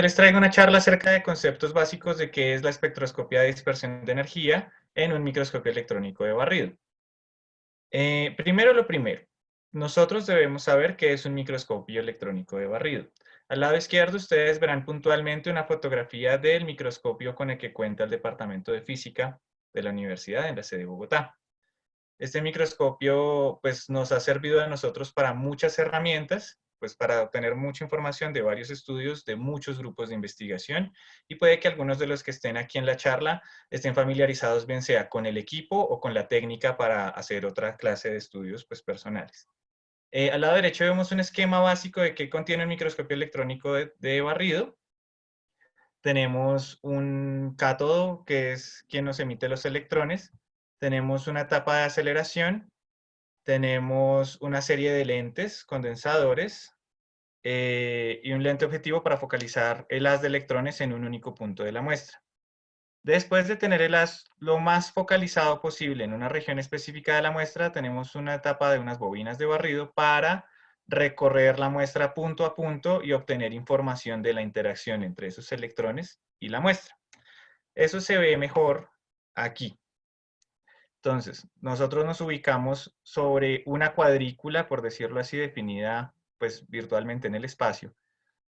Les traigo una charla acerca de conceptos básicos de qué es la espectroscopia de dispersión de energía en un microscopio electrónico de barrido. Primero lo primero, nosotros debemos saber qué es un microscopio electrónico de barrido. Al lado izquierdo ustedes verán puntualmente una fotografía del microscopio con el que cuenta el Departamento de Física de la Universidad en la sede de Bogotá. Este microscopio pues, nos ha servido a nosotros para muchas herramientas, pues para obtener mucha información de varios estudios, de muchos grupos de investigación, y puede que algunos de los que estén aquí en la charla estén familiarizados bien sea con el equipo o con la técnica para hacer otra clase de estudios pues, personales. Al lado derecho vemos un esquema básico de qué contiene un microscopio electrónico de barrido. Tenemos un cátodo, que es quien nos emite los electrones. Tenemos una etapa de aceleración. Tenemos una serie de lentes condensadores y un lente objetivo para focalizar el haz de electrones en un único punto de la muestra. Después de tener el haz lo más focalizado posible en una región específica de la muestra, tenemos una etapa de unas bobinas de barrido para recorrer la muestra punto a punto y obtener información de la interacción entre esos electrones y la muestra. Eso se ve mejor aquí. Entonces, nosotros nos ubicamos sobre una cuadrícula, por decirlo así, definida pues virtualmente en el espacio,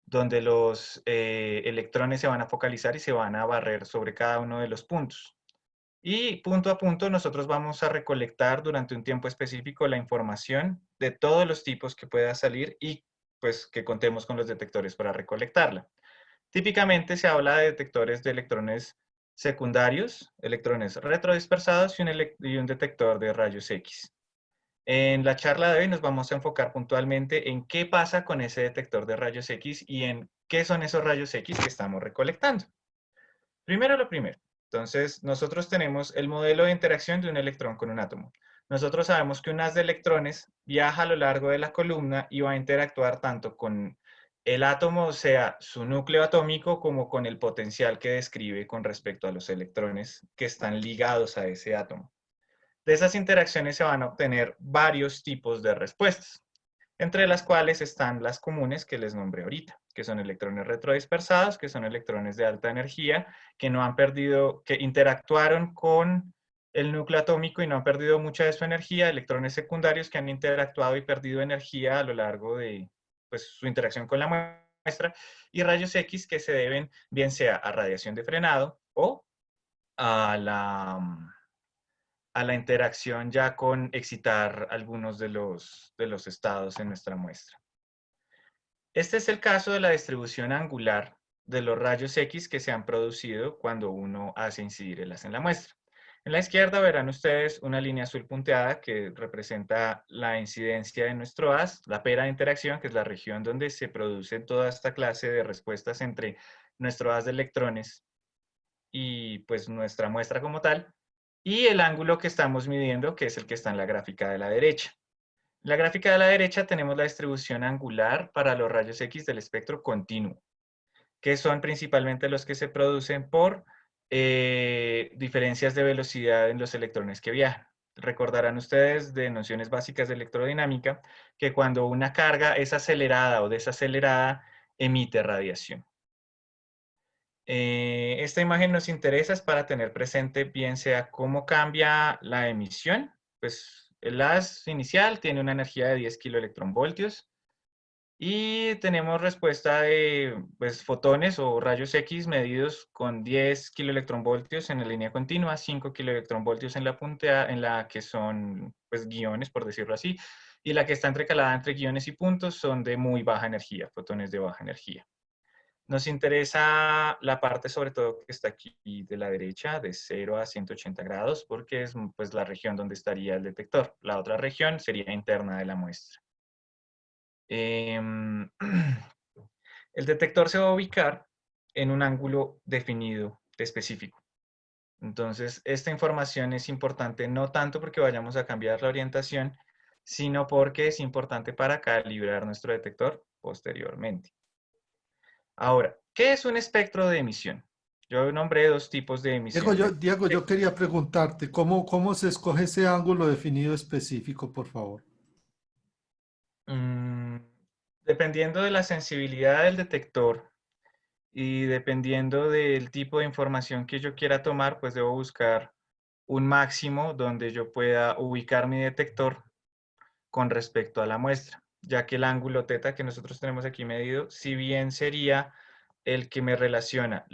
donde los electrones se van a focalizar y se van a barrer sobre cada uno de los puntos. Y punto a punto nosotros vamos a recolectar durante un tiempo específico la información de todos los tipos que pueda salir y pues que contemos con los detectores para recolectarla. Típicamente se habla de detectores de electrones secundarios, electrones retrodispersados y un detector de rayos X. En la charla de hoy nos vamos a enfocar puntualmente en qué pasa con ese detector de rayos X y en qué son esos rayos X que estamos recolectando. Primero lo primero. Entonces, nosotros tenemos el modelo de interacción de un electrón con un átomo. Nosotros sabemos que un haz de electrones viaja a lo largo de la columna y va a interactuar tanto con el átomo, o sea, su núcleo atómico, como con el potencial que describe con respecto a los electrones que están ligados a ese átomo. De esas interacciones se van a obtener varios tipos de respuestas, entre las cuales están las comunes que les nombré ahorita, que son electrones retrodispersados, que son electrones de alta energía, que no han perdido, que interactuaron con el núcleo atómico y no han perdido mucha de su energía, electrones secundarios que han interactuado y perdido energía a lo largo de pues, su interacción con la muestra, y rayos X que se deben bien sea a radiación de frenado o a la interacción ya con excitar algunos de los estados en nuestra muestra. Este es el caso de la distribución angular de los rayos X que se han producido cuando uno hace incidir el haz en la muestra. En la izquierda verán ustedes una línea azul punteada que representa la incidencia de nuestro haz, la pera de interacción, que es la región donde se produce toda esta clase de respuestas entre nuestro haz de electrones y pues nuestra muestra como tal, y el ángulo que estamos midiendo, que es el que está en la gráfica de la derecha. En la gráfica de la derecha tenemos la distribución angular para los rayos X del espectro continuo, que son principalmente los que se producen por diferencias de velocidad en los electrones que viajan. Recordarán ustedes de nociones básicas de electrodinámica que cuando una carga es acelerada o desacelerada, emite radiación. Esta imagen nos interesa es para tener presente bien sea cómo cambia la emisión. Pues el haz inicial tiene una energía de 10 kiloelectronvoltios y tenemos respuesta de pues, fotones o rayos X medidos con 10 kiloelectronvoltios en la línea continua, 5 kiloelectronvoltios en la punta, en la que son pues, guiones, por decirlo así, y la que está entrecalada entre guiones y puntos son de muy baja energía, fotones de baja energía. Nos interesa la parte sobre todo que está aquí de la derecha, de 0 a 180 grados, porque es pues, la región donde estaría el detector. La otra región sería interna de la muestra. El detector se va a ubicar en un ángulo definido específico. Entonces, esta información es importante no tanto porque vayamos a cambiar la orientación, sino porque es importante para calibrar nuestro detector posteriormente. Ahora, ¿qué es un espectro de emisión? Yo nombré dos tipos de Diego, emisión. yo quería preguntarte, ¿cómo se escoge ese ángulo definido específico, por favor? Mm, dependiendo de la sensibilidad del detector y dependiendo del tipo de información que yo quiera tomar, pues debo buscar un máximo donde yo pueda ubicar mi detector con respecto a la muestra, ya que el ángulo teta que nosotros tenemos aquí medido, si bien sería el que me relaciona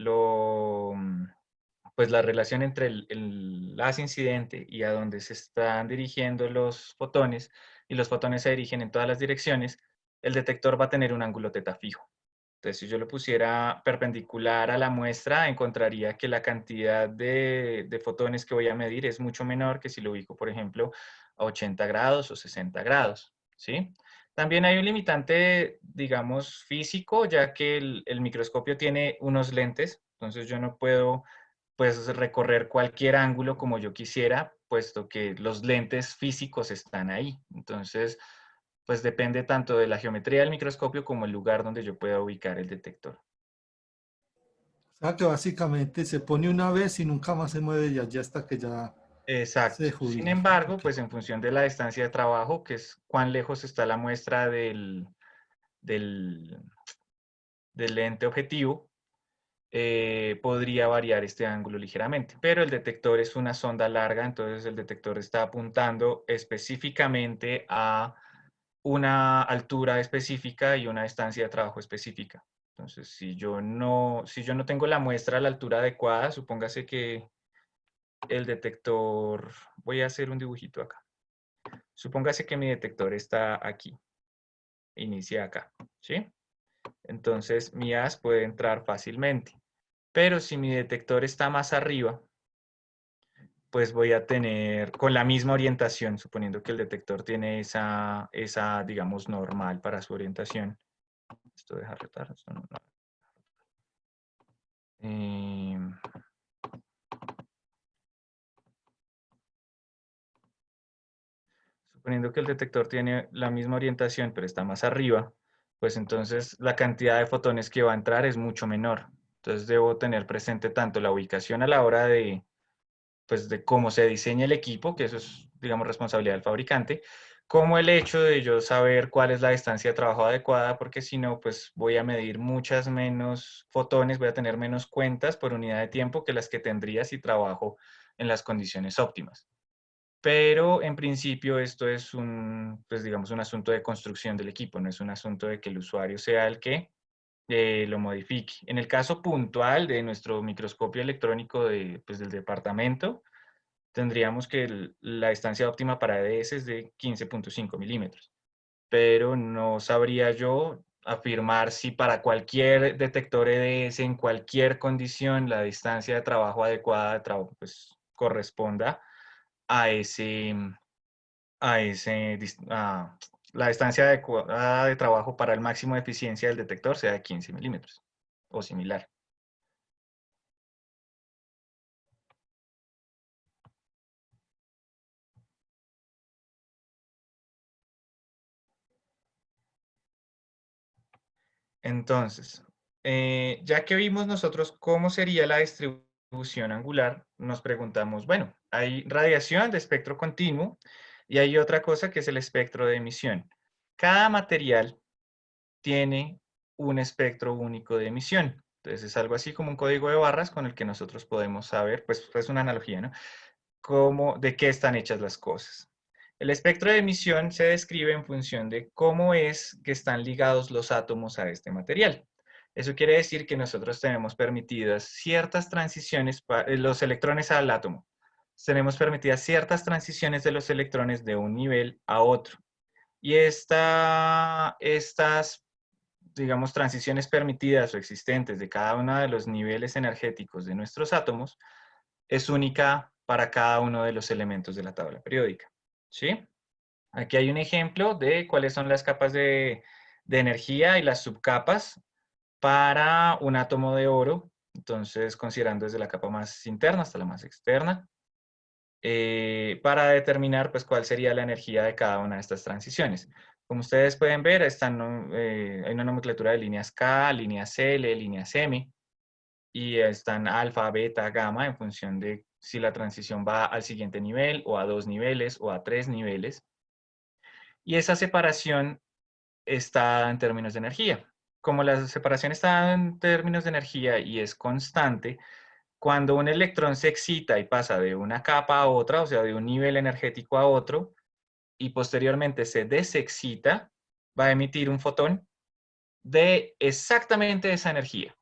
pues la relación entre el haz incidente y a donde se están dirigiendo los fotones, y los fotones se dirigen en todas las direcciones, el detector va a tener un ángulo teta fijo. Entonces, si yo lo pusiera perpendicular a la muestra, encontraría que la cantidad de fotones que voy a medir es mucho menor que si lo ubico, por ejemplo, a 80 grados o 60 grados, ¿sí? También hay un limitante, digamos, físico, ya que el microscopio tiene unos lentes, entonces yo no puedo, pues, recorrer cualquier ángulo como yo quisiera, puesto que los lentes físicos están ahí. Entonces, pues depende tanto de la geometría del microscopio como el lugar donde yo pueda ubicar el detector. O sea que básicamente se pone una vez y nunca más se mueve de allí hasta que ya Exacto. se Sin jubile. embargo, Ok. pues en función de la distancia de trabajo, que es cuán lejos está la muestra del, del lente objetivo, podría variar este ángulo ligeramente. Pero el detector es una sonda larga, entonces el detector está apuntando específicamente a una altura específica y una distancia de trabajo específica. Entonces, si yo no tengo la muestra a la altura adecuada, supóngase que el detector, voy a hacer un dibujito acá. Supóngase que mi detector está aquí, inicia acá, ¿sí? Entonces mi haz puede entrar fácilmente. Pero si mi detector está más arriba, pues voy a tener con la misma orientación, suponiendo que el detector tiene digamos, normal para su orientación. Esto deja rotar, esto no. Eh, Suponiendo que el detector tiene la misma orientación, pero está más arriba, pues entonces la cantidad de fotones que va a entrar es mucho menor. Entonces debo tener presente tanto la ubicación a la hora pues, de cómo se diseña el equipo, que eso es, digamos, responsabilidad del fabricante, como el hecho de yo saber cuál es la distancia de trabajo adecuada, porque si no, pues voy a medir muchas menos fotones, voy a tener menos cuentas por unidad de tiempo que las que tendría si trabajo en las condiciones óptimas. Pero en principio esto es pues digamos, un asunto de construcción del equipo, no es un asunto de que el usuario sea el que lo modifique. En el caso puntual de nuestro microscopio electrónico pues, del departamento, tendríamos que la distancia óptima para EDS es de 15.5 milímetros, pero no sabría yo afirmar si para cualquier detector EDS en cualquier condición la distancia de trabajo adecuada pues, corresponda a a la distancia adecuada de trabajo para el máximo de eficiencia del detector sea de 15 milímetros o similar. Entonces, ya que vimos nosotros cómo sería la distribución angular, nos preguntamos, bueno, hay radiación de espectro continuo y hay otra cosa que es el espectro de emisión. Cada material tiene un espectro único de emisión. Entonces es algo así como un código de barras con el que nosotros podemos saber, pues es una analogía, ¿no? De qué están hechas las cosas. El espectro de emisión se describe en función de cómo es que están ligados los átomos a este material. Eso quiere decir que nosotros tenemos permitidas ciertas transiciones, los electrones al átomo. Tenemos permitidas ciertas transiciones de los electrones de un nivel a otro. Y estas, digamos, transiciones permitidas o existentes de cada uno de los niveles energéticos de nuestros átomos es única para cada uno de los elementos de la tabla periódica. ¿Sí? Aquí hay un ejemplo de cuáles son las capas de energía y las subcapas para un átomo de oro. Entonces, considerando desde la capa más interna hasta la más externa, para determinar pues, cuál sería la energía de cada una de estas transiciones. Como ustedes pueden ver, hay una nomenclatura de líneas K, líneas L, líneas M, y están alfa, beta, gamma en función de si la transición va al siguiente nivel o a 2 niveles o a 3 niveles. Y esa separación está en términos de energía. como la separación está dada en términos de energía y es constante, cuando un electrón se excita y pasa de una capa a otra, o sea, de un nivel energético a otro, y posteriormente se desexcita, va a emitir un fotón de exactamente esa energía.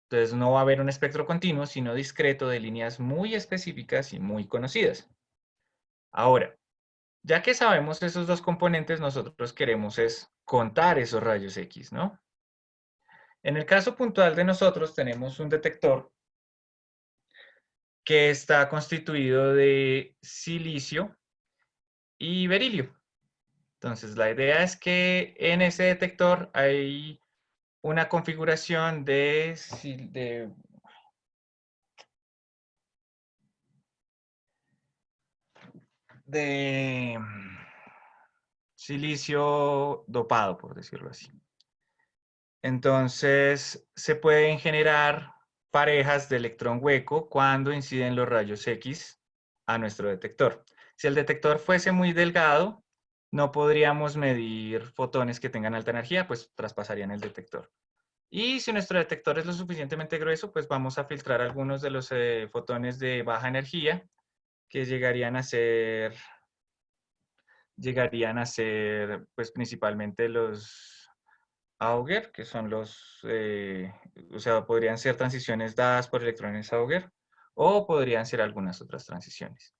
Entonces no va a haber un espectro continuo, sino discreto de líneas muy específicas y muy conocidas. Ahora, ya que sabemos esos dos componentes, nosotros queremos es contar esos rayos X, ¿no? En el caso puntual de nosotros tenemos un detector que está constituido de silicio y berilio. Entonces, la idea es que en ese detector hay una configuración de silicio dopado, por decirlo así. Entonces, se pueden generar parejas de electrón hueco cuando inciden los rayos X a nuestro detector. Si el detector fuese muy delgado, no podríamos medir fotones que tengan alta energía, pues traspasarían el detector. Y si nuestro detector es lo suficientemente grueso, pues vamos a filtrar algunos de los fotones de baja energía que llegarían a ser pues principalmente los Auger, que son o sea, podrían ser transiciones dadas por electrones Auger o podrían ser algunas otras transiciones.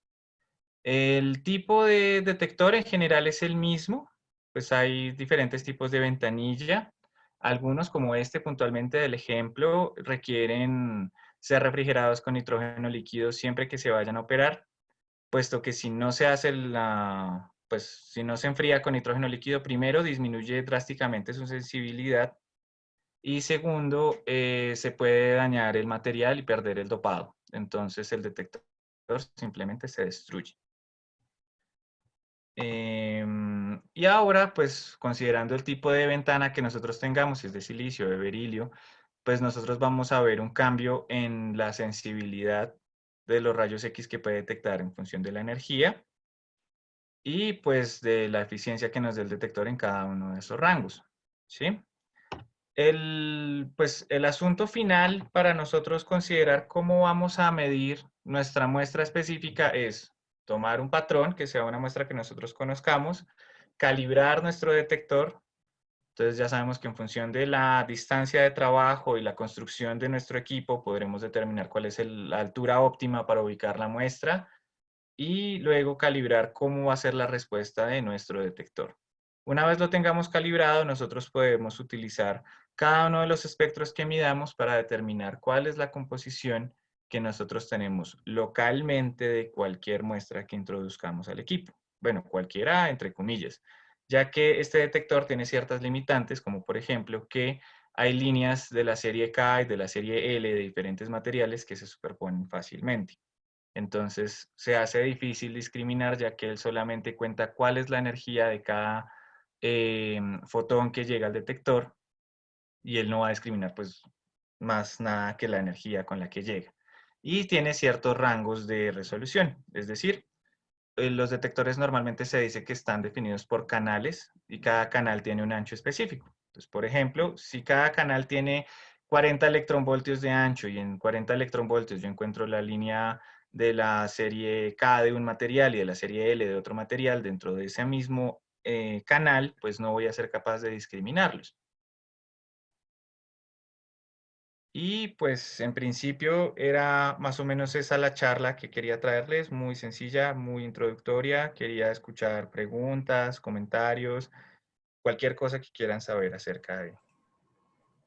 El tipo de detector en general es el mismo, pues hay diferentes tipos de ventanilla. Algunos, como este puntualmente del ejemplo, requieren ser refrigerados con nitrógeno líquido siempre que se vayan a operar, puesto que si no se hace pues si no se enfría con nitrógeno líquido, primero disminuye drásticamente su sensibilidad y segundo, se puede dañar el material y perder el dopado. Entonces el detector simplemente se destruye. Y ahora, pues considerando el tipo de ventana que nosotros tengamos, si es de silicio o de berilio, pues nosotros vamos a ver un cambio en la sensibilidad de los rayos X que puede detectar en función de la energía y pues de la eficiencia que nos dé el detector en cada uno de esos rangos, ¿sí? Pues el asunto final para nosotros considerar cómo vamos a medir nuestra muestra específica es tomar un patrón que sea una muestra que nosotros conozcamos, calibrar nuestro detector. Entonces ya sabemos que en función de la distancia de trabajo y la construcción de nuestro equipo podremos determinar cuál es la altura óptima para ubicar la muestra y luego calibrar cómo va a ser la respuesta de nuestro detector. Una vez lo tengamos calibrado, nosotros podemos utilizar cada uno de los espectros que midamos para determinar cuál es la composición que nosotros tenemos localmente de cualquier muestra que introduzcamos al equipo. Bueno, cualquiera entre comillas, ya que este detector tiene ciertas limitantes, como por ejemplo que hay líneas de la serie K y de la serie L de diferentes materiales que se superponen fácilmente. Entonces se hace difícil discriminar ya que él solamente cuenta cuál es la energía de cada fotón que llega al detector y él no va a discriminar pues más nada que la energía con la que llega. Y tiene ciertos rangos de resolución, es decir, los detectores normalmente se dice que están definidos por canales y cada canal tiene un ancho específico. Entonces, por ejemplo, si cada canal tiene 40 electronvoltios de ancho y en 40 electronvoltios yo encuentro la línea de la serie K de un material y de la serie L de otro material dentro de ese mismo canal, pues no voy a ser capaz de discriminarlos. Y pues en principio era más o menos esa la charla que quería traerles, muy sencilla, muy introductoria. Quería escuchar preguntas, comentarios, cualquier cosa que quieran saber acerca